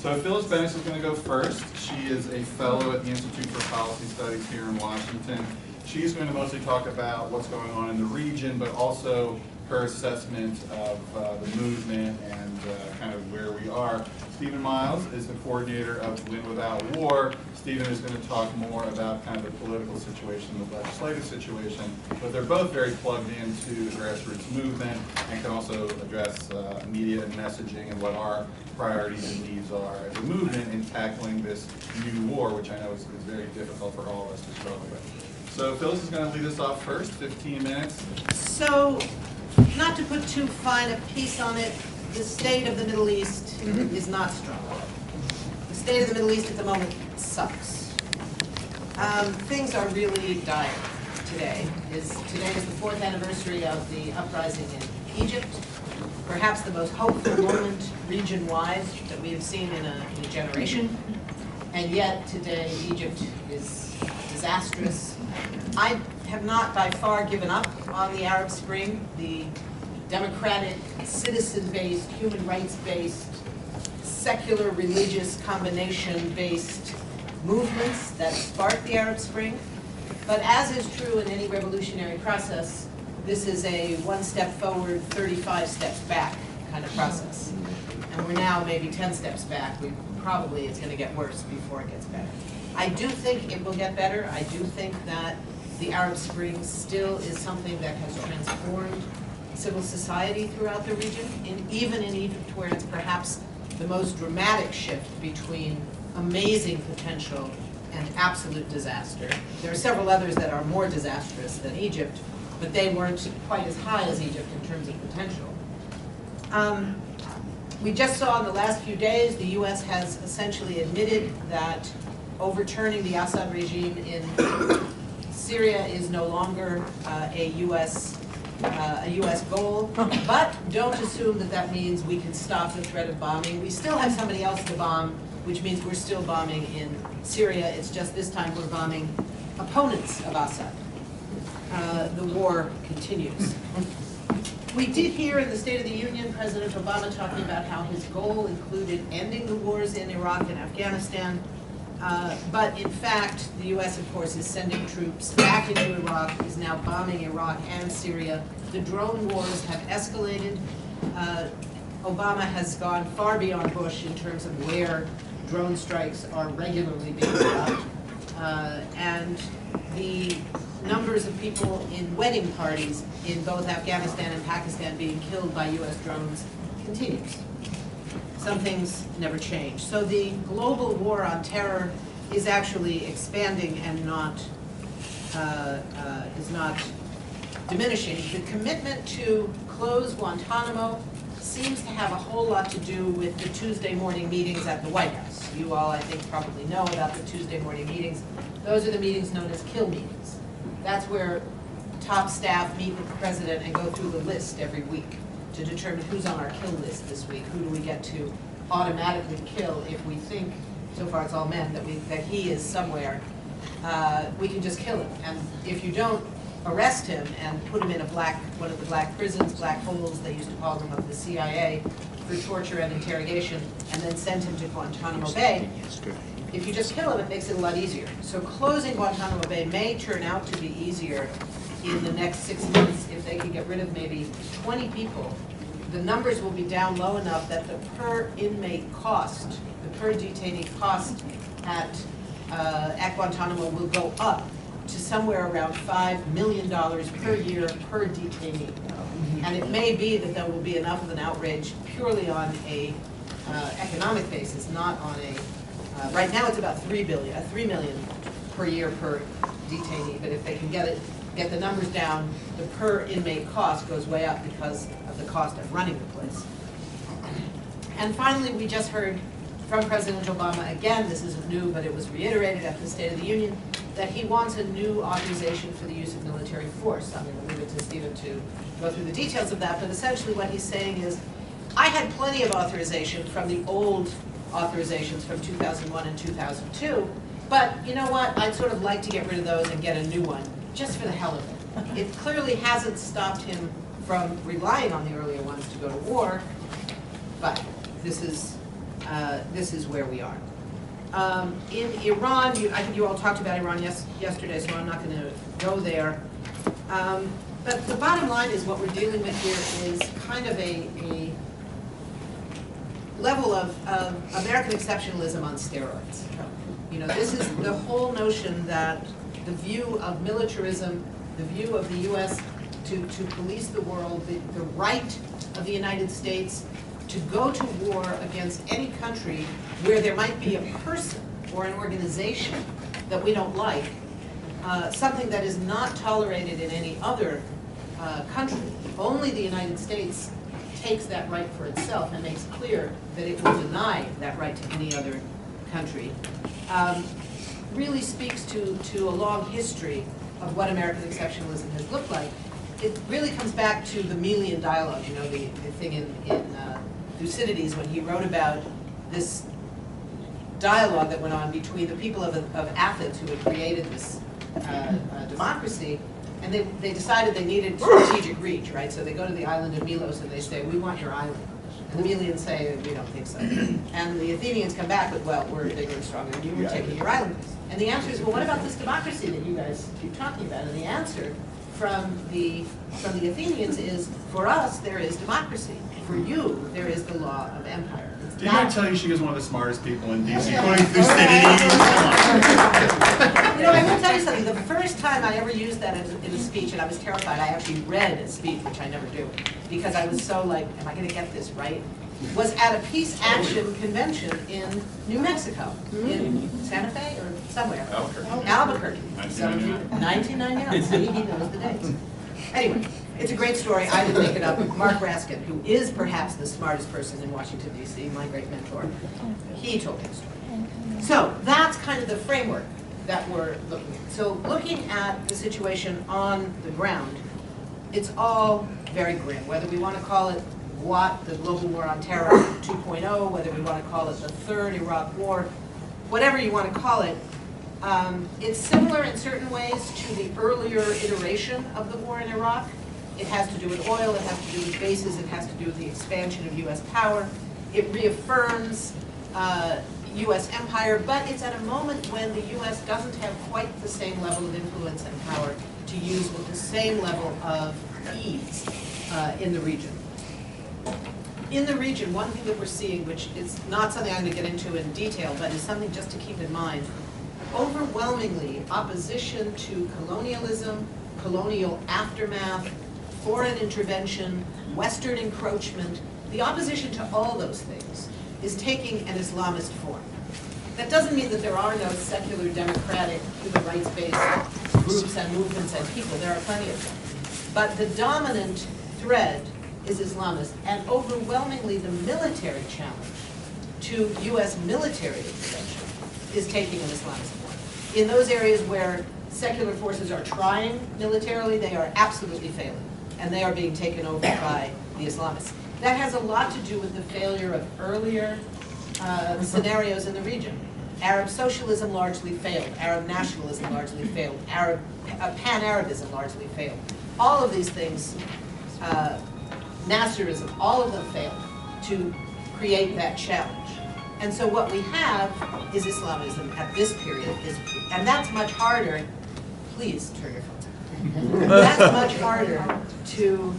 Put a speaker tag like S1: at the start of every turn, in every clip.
S1: So Phyllis Bennis is going to go first. She is a fellow at the Institute for Policy Studies here in Washington. She's going to mostly talk about what's going on in the region, but also her assessment of the movement and kind of where we are. Stephen Miles is the coordinator of Win Without War. Stephen is going to talk more about kind of the political situation, the legislative situation, but they're both very plugged into the grassroots movement and can also address media and messaging and what our priorities and needs are as a movement in tackling this new war, which I know is very difficult for all of us to struggle with. So Phyllis is going to lead us off first, 15 minutes.
S2: So, not to put too fine a piece on it, the state of the Middle East is not strong. The state of the Middle East at the moment sucks. Things are really dire today. Today is the 4th anniversary of the uprising in Egypt, perhaps the most hopeful moment region-wide that we have seen in a generation. And yet today Egypt is disastrous. I have not by far given up on the Arab Spring, the democratic, citizen-based, human rights-based, secular, religious, combination-based movements that sparked the Arab Spring. But as is true in any revolutionary process, this is a 1 step forward, 35 steps back kind of process. And we're now maybe 10 steps back. Probably it's going to get worse before it gets better. I do think it will get better. I do think that the Arab Spring still is something that has transformed civil society throughout the region, even in Egypt, where it's perhaps the most dramatic shift between amazing potential and absolute disaster. There are several others that are more disastrous than Egypt, but they weren't quite as high as Egypt in terms of potential. We just saw in the last few days the U.S. has essentially admitted that overturning the Assad regime in Syria is no longer a U.S. goal, but don't assume that that means we can stop the threat of bombing. We still have somebody else to bomb, which means we're still bombing in Syria. It's just this time we're bombing opponents of Assad. The war continues. We did hear in the State of the Union President Obama talking about how his goal included ending the wars in Iraq and Afghanistan. But in fact, the U.S., of course, is sending troops back into Iraq, is now bombing Iraq and Syria. The drone wars have escalated. Obama has gone far beyond Bush in terms of where drone strikes are regularly being stopped. And the numbers of people in wedding parties in both Afghanistan and Pakistan being killed by U.S. drones continues. Some things never change. So the global war on terror is actually expanding and is not diminishing. The commitment to close Guantanamo seems to have a whole lot to do with the Tuesday morning meetings at the White House. You all, I think, probably know about the Tuesday morning meetings. Those are the meetings known as kill meetings. That's where top staff meet with the president and go through the list every week to determine who's on our kill list this week. Who do we get to automatically kill if we think, so far it's all men, that he is somewhere, we can just kill him. And if you don't arrest him and put him in one of the black prisons, black holes, they used to call them, of the CIA, for torture and interrogation, and then send him to Guantanamo Bay, if you just kill him, it makes it a lot easier. So closing Guantanamo Bay may turn out to be easier in the next 6 months if they can get rid of maybe 20 people. The numbers will be down low enough that the per inmate cost, the per detainee cost at Guantanamo will go up to somewhere around $5 million per year per detainee. And it may be that there will be enough of an outrage purely on a economic basis, not on a right now it's about $3 million per year per detainee, but if they can get the numbers down, the per inmate cost goes way up because of the cost of running the place. And finally, we just heard from President Obama, again, this isn't new, but it was reiterated at the State of the Union, that he wants a new authorization for the use of military force. I'm going to leave it to Stephen to go through the details of that, but essentially what he's saying is, I had plenty of authorization from the old authorizations from 2001 and 2002, but you know what, I'd sort of like to get rid of those and get a new one, just for the hell of it. It clearly hasn't stopped him from relying on the earlier ones to go to war, but this is this is where we are. In Iran, I think you all talked about Iran yesterday, so I'm not going to go there. But the bottom line is what we're dealing with here is kind of a level of American exceptionalism on steroids. You know, this is the whole notion that the view of militarism, the view of the U.S. to police the world, the right of the United States to go to war against any country where there might be a person or an organization that we don't like, something that is not tolerated in any other country. Only the United States takes that right for itself and makes clear that it will deny that right to any other country, really speaks to a long history of what American exceptionalism has looked like. It really comes back to the Melian dialogue, you know, the thing in Thucydides when he wrote about this dialogue that went on between the people of Athens who had created this democracy, and they decided they needed strategic reach, right? So they go to the island of Melos and they say, we want your island. And the Melians say, we don't think so. And the Athenians come back with, well, we're bigger and stronger than you, we're taking your island. And the answer is, well, what about this democracy that you guys keep talking about? And the answer from the Athenians is, for us, there is democracy. For you, there is the law of empire.
S1: Didn't I tell you she was one of the smartest people in D.C., according to Thucydides?
S2: You know, I will tell you something. The first time I ever used that in a speech, and I was terrified, I actually read a speech, which I never do, because I was so like, am I going to get this right? Was at a peace action convention in New Mexico, in Santa Fe or somewhere. Albuquerque. 1999. See, he knows the dates. Anyway, it's a great story. I didn't make it up. Mark Raskin, who is perhaps the smartest person in Washington, D.C., my great mentor, he told me the story. So that's kind of the framework that we're looking at. So looking at the situation on the ground, it's all very grim, whether we want to call it GWOT, the Global War on Terror 2.0, whether we want to call it the Third Iraq War, whatever you want to call it. It's similar in certain ways to the earlier iteration of the war in Iraq. It has to do with oil, it has to do with bases, it has to do with the expansion of U.S. power. It reaffirms U.S. empire, but it's at a moment when the U.S. doesn't have quite the same level of influence and power to use with the same level of ease in the region. In the region, one thing that we're seeing, which is not something I'm going to get into in detail, but is something just to keep in mind, overwhelmingly opposition to colonialism, colonial aftermath, foreign intervention, Western encroachment, the opposition to all those things is taking an Islamist form. That doesn't mean that there are no secular, democratic, human rights-based groups and movements and people. There are plenty of them. But the dominant thread is Islamist, and overwhelmingly the military challenge to U.S. military intervention is taking an Islamist form. In those areas where secular forces are trying militarily, they are absolutely failing, and they are being taken over by the Islamists. That has a lot to do with the failure of earlier scenarios in the region. Arab socialism largely failed. Arab nationalism largely failed. Pan-Arabism largely failed. All of these things, Nasserism, all of them failed to create that challenge. And so what we have is Islamism at this period, and that's much harder. Please turn your phones on. That's much harder to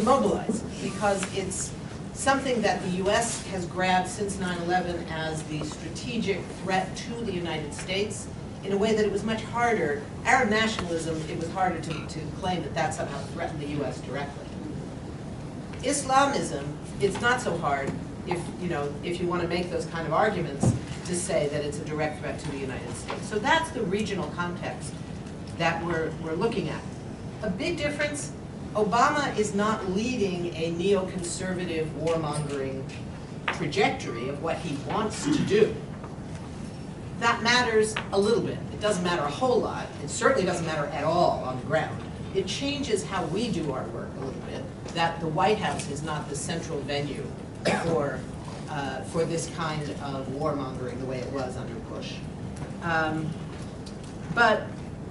S2: mobilize, because it's something that the U.S. has grabbed since 9/11 as the strategic threat to the United States in a way that it was much harder. Arab nationalism, it was harder to claim that that somehow threatened the U.S. directly. Islamism, it's not so hard if you want to make those kind of arguments to say that it's a direct threat to the United States. So that's the regional context that we're looking at. A big difference, Obama is not leading a neoconservative warmongering trajectory of what he wants to do. That matters a little bit. It doesn't matter a whole lot. It certainly doesn't matter at all on the ground. It changes how we do our work a little bit, that the White House is not the central venue for this kind of warmongering the way it was under Bush.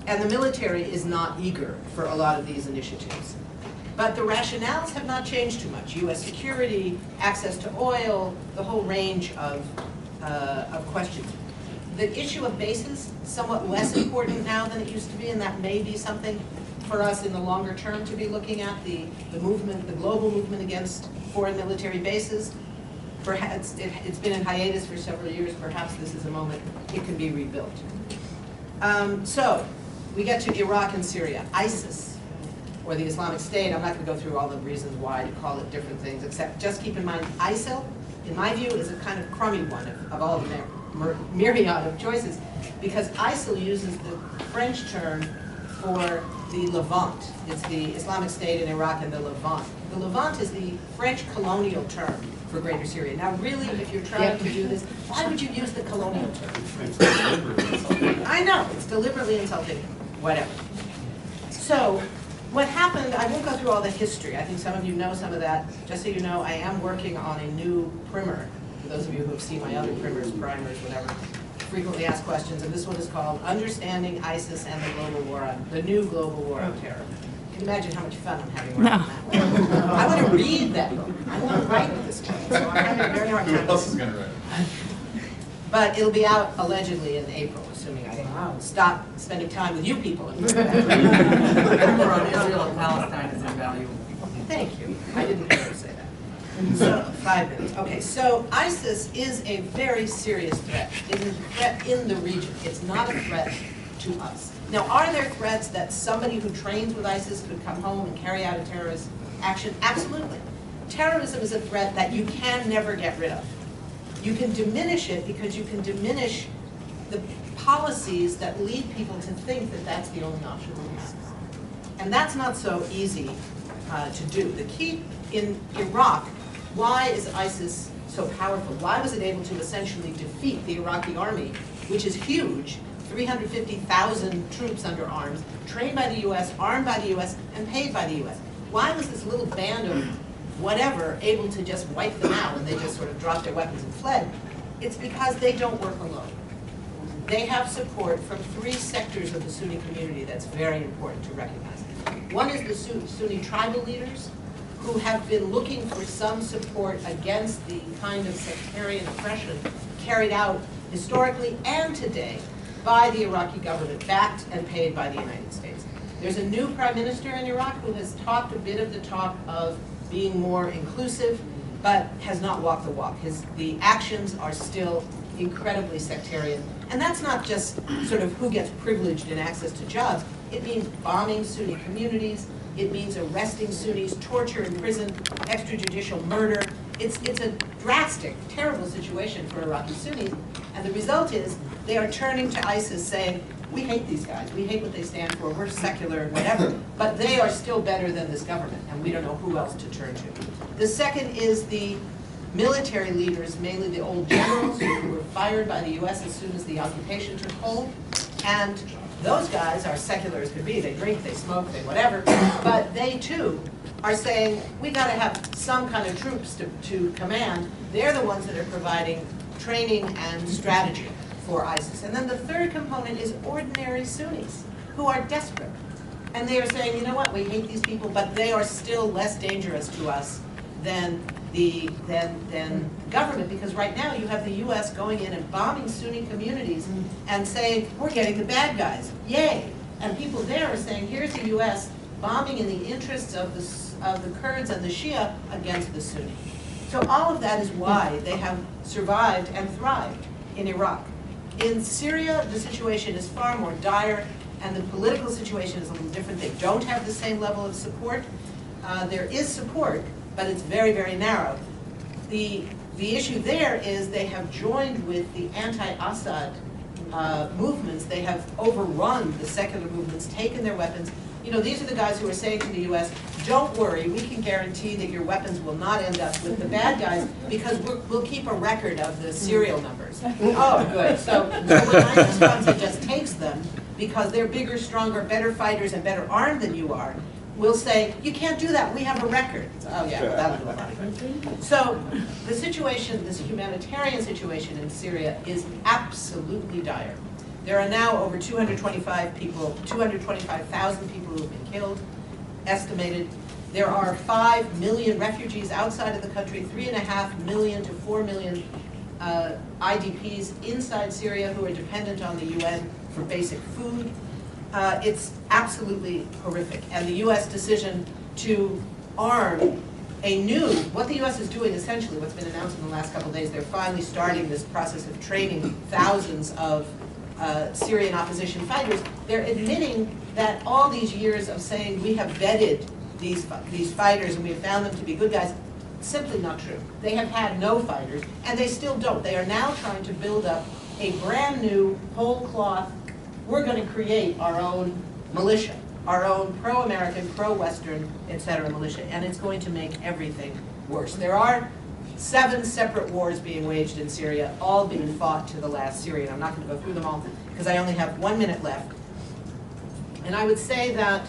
S2: And the military is not eager for a lot of these initiatives. But the rationales have not changed too much. U.S. security, access to oil, the whole range of questions. The issue of bases, somewhat less important now than it used to be, and that may be something for us in the longer term to be looking at, the movement, the global movement against foreign military bases. Perhaps it's been in hiatus for several years. Perhaps this is a moment it can be rebuilt. So we get to Iraq and Syria. ISIS, or the Islamic State. I'm not going to go through all the reasons why to call it different things, except just keep in mind ISIL, in my view, is a kind of crummy one of all the myriad of choices, because ISIL uses the French term for the Levant. It's the Islamic State in Iraq and the Levant. The Levant is the French colonial term for Greater Syria. Now really, if you're trying to do this, why would you use the colonial term?
S1: It's deliberately insulting.
S2: I know, it's deliberately insulting, whatever. So, what happened, I won't go through all the history. I think some of you know some of that. Just so you know, I am working on a new primer. For those of you who have seen my other primers, whatever, frequently asked questions, and this one is called Understanding ISIS and the New Global War on Terror. You can imagine how much fun I'm having writing that. I want to read that book. I want to write this book, so I'm having a very hard time.
S1: Who else is going to write it?
S2: But it'll be out allegedly in April, assuming I stop spending time with you people.
S3: More on Israel and Palestine is invaluable.
S2: Thank you. I didn't hear her say that. So, 5 minutes. Okay, so ISIS is a very serious threat. It is a threat in the region. It's not a threat to us. Now, are there threats that somebody who trains with ISIS could come home and carry out a terrorist action? Absolutely. Terrorism is a threat that you can never get rid of. You can diminish it because you can diminish the policies that lead people to think that that's the only option we have. And that's not so easy to do. The key in Iraq, why is ISIS so powerful? Why was it able to essentially defeat the Iraqi army, which is huge, 350,000 troops under arms, trained by the U.S., armed by the U.S., and paid by the U.S.? Why was this little band of whatever able to just wipe them out and they just sort of dropped their weapons and fled? It's because they don't work alone. They have support from 3 sectors of the Sunni community that's very important to recognize. One is the Sunni tribal leaders, who have been looking for some support against the kind of sectarian oppression carried out historically and today by the Iraqi government, backed and paid by the United States. There's a new prime minister in Iraq who has talked a bit of the talk of being more inclusive, but has not walked the walk. The actions are still incredibly sectarian. And that's not just sort of who gets privileged and access to jobs. It means bombing Sunni communities. It means arresting Sunnis, torture in prison, extrajudicial murder. It's a drastic, terrible situation for Iraqi Sunnis. And the result is they are turning to ISIS saying, we hate these guys. We hate what they stand for. We're secular, whatever. But they are still better than this government, and we don't know who else to turn to. The second is the military leaders, mainly the old generals who were fired by the U.S. as soon as the occupation took hold. And those guys are secular as could be. They drink, they smoke, they whatever. But they, too, are saying, we got to have some kind of troops to command. They're the ones that are providing training and strategy for ISIS. And then the third component is ordinary Sunnis who are desperate. And they are saying, you know what, we hate these people, but they are still less dangerous to us than the government, because right now you have the U.S. going in and bombing Sunni communities and saying, we're getting the bad guys, yay. And people there are saying, here's the U.S. bombing in the interests of the Kurds and the Shia against the Sunni. So all of that is why they have survived and thrived in Iraq. In Syria, the situation is far more dire, and the political situation is a little different. They don't have the same level of support. There is support, but it's very, very narrow. The issue there is they have joined with the anti-Assad movements. They have overrun the secular movements, taken their weapons. You know, these are the guys who are saying to the U.S., don't worry, we can guarantee that your weapons will not end up with the bad guys because we'll keep a record of the serial numbers. Oh, good. So when ISIS comes and just takes them, because they're bigger, stronger, better fighters and better armed than you are, we'll say, you can't do that, we have a record. So, oh yeah, well, that'll do a lot of good. So the situation, this humanitarian situation in Syria is absolutely dire. There are now over 225,000 people who have been killed, estimated. There are 5 million refugees outside of the country, 3.5 million to 4 million IDPs inside Syria who are dependent on the UN for basic food. It's absolutely horrific. And the US decision to arm what the US is doing essentially, what's been announced in the last couple of days, they're finally starting this process of training thousands of Syrian opposition fighters. They're admitting that all these years of saying we have vetted these fighters and we have found them to be good guys, simply not true. They have had no fighters, and they still don't. They are now trying to build up a brand new, whole cloth, we're going to create our own militia, our own pro-American, pro-Western, etc. militia, and it's going to make everything worse. There are 7 separate wars being waged in Syria, all being fought to the last Syrian. I'm not going to go through them all because I only have 1 minute left. And I would say that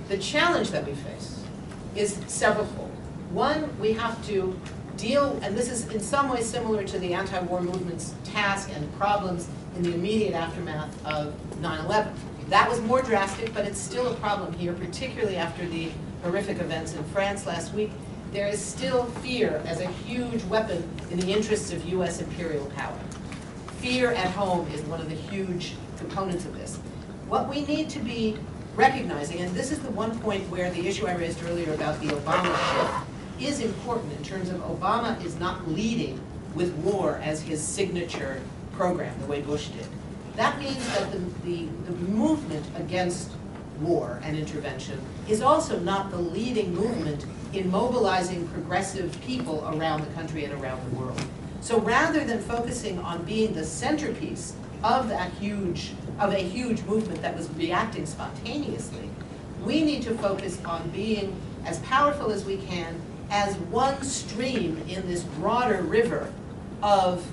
S2: the challenge that we face is severalfold. One, we have to deal, and this is in some ways similar to the anti-war movement's task and problems in the immediate aftermath of 9/11. That was more drastic, but it's still a problem here, particularly after the horrific events in France last week. There is still fear as a huge weapon in the interests of US imperial power. Fear at home is one of the huge components of this. What we need to be recognizing, and this is the one point where the issue I raised earlier about the Obama shift is important in terms of Obama is not leading with war as his signature program, the way Bush did. That means that the movement against war and intervention is also not the leading movement in mobilizing progressive people around the country and around the world. So rather than focusing on being the centerpiece of a huge movement that was reacting spontaneously, we need to focus on being as powerful as we can as one stream in this broader river of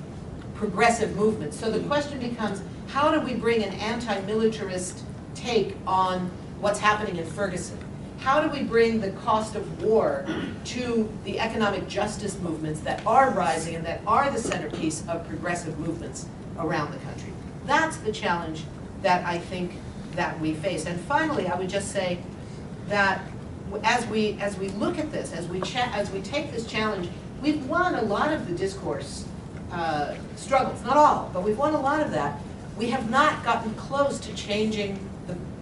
S2: progressive movements. So the question becomes, how do we bring an anti-militarist take on what's happening in Ferguson? How do we bring the cost of war to the economic justice movements that are rising and that are the centerpiece of progressive movements around the country? That's the challenge that I think that we face. And finally, I would just say that as we look at this, as we take this challenge, we've won a lot of the discourse struggles, not all, but we've won a lot of that. We have not gotten close to changing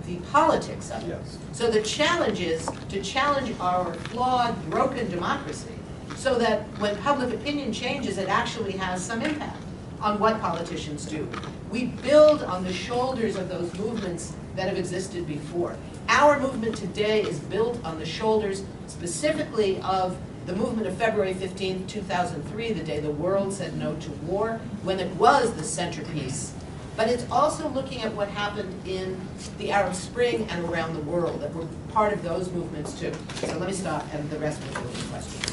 S2: the politics of it.
S1: Yes.
S2: So the challenge is to challenge our flawed, broken democracy so that when public opinion changes, it actually has some impact on what politicians do. We build on the shoulders of those movements that have existed before. Our movement today is built on the shoulders specifically of the movement of February 15, 2003, the day the world said no to war, when it was the centerpiece. But it's also looking at what happened in the Arab Spring and around the world, that we're part of those movements too. So let me stop, and the rest will be questions.